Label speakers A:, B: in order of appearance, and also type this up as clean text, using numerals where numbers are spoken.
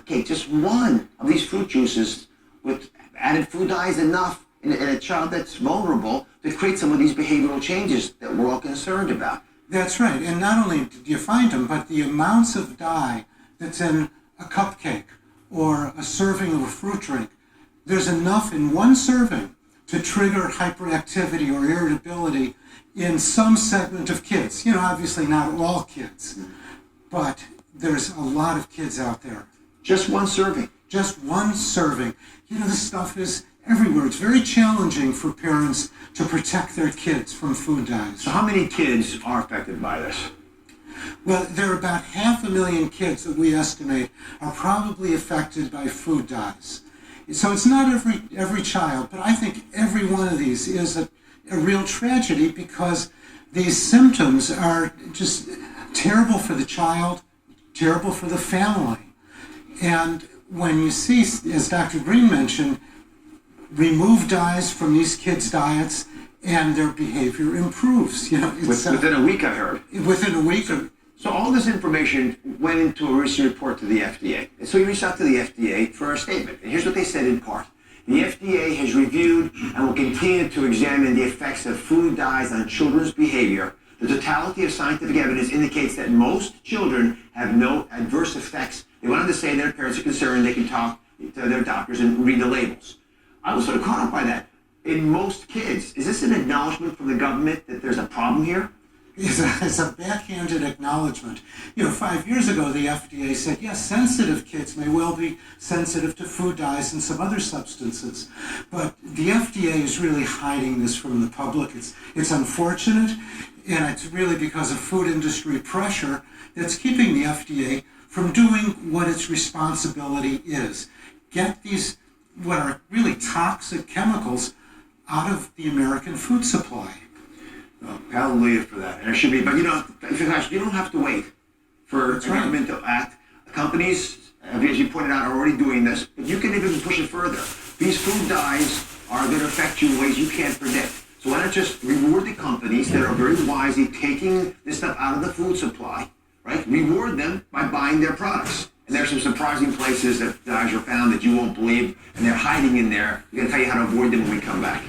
A: cupcake, just one of these fruit juices with added food dye is enough in a child that's vulnerable to create some of these behavioral changes that we're all concerned about.
B: That's right. And not only do you find them, but the amounts of dye that's in a cupcake or a serving of a fruit drink, there's enough in one serving to trigger hyperactivity or irritability in some segment of kids. Obviously not all kids, but there's a lot of kids out there.
A: Just one serving.
B: Just one serving. This stuff is everywhere. It's very challenging for parents to protect their kids from food dyes.
A: So how many kids are affected by this?
B: Well, there are about 500,000 kids that we estimate are probably affected by food dyes. So it's not every child, but I think every one of these is a real tragedy because these symptoms are just terrible for the child, terrible for the family. And when you see, as Dr. Green mentioned, remove dyes from these kids' diets and their behavior improves.
A: Within a week, I heard.
B: Within a week.
A: So all this information went into a recent report to the FDA. And so we reached out to the FDA for a statement. And here's what they said in part. The FDA has reviewed and will continue to examine the effects of food dyes on children's behavior. The totality of scientific evidence indicates that most children have no adverse effects. They wanted to say their parents are concerned, they can talk to their doctors and read the labels. I was sort of caught up by that. In most kids, is this an acknowledgement from the government that there's a problem here?
B: It's a backhanded acknowledgement. 5 years ago, the FDA said, yes, sensitive kids may well be sensitive to food dyes and some other substances. But the FDA is really hiding this from the public. It's unfortunate, and it's really because of food industry pressure that's keeping the FDA from doing what its responsibility is. Get these, what are really toxic chemicals, out of the American food supply.
A: Hallelujah for that. And it should be, but you don't have to wait for the government to act. Companies, as you pointed out, are already doing this, but you can even push it further. These food dyes are going to affect you in ways you can't predict. So why not just reward the companies that are very wisely taking this stuff out of the food supply, right? Reward them by buying their products. And there's some surprising places that dyes are found that you won't believe, and they're hiding in there. We're going to tell you how to avoid them when we come back.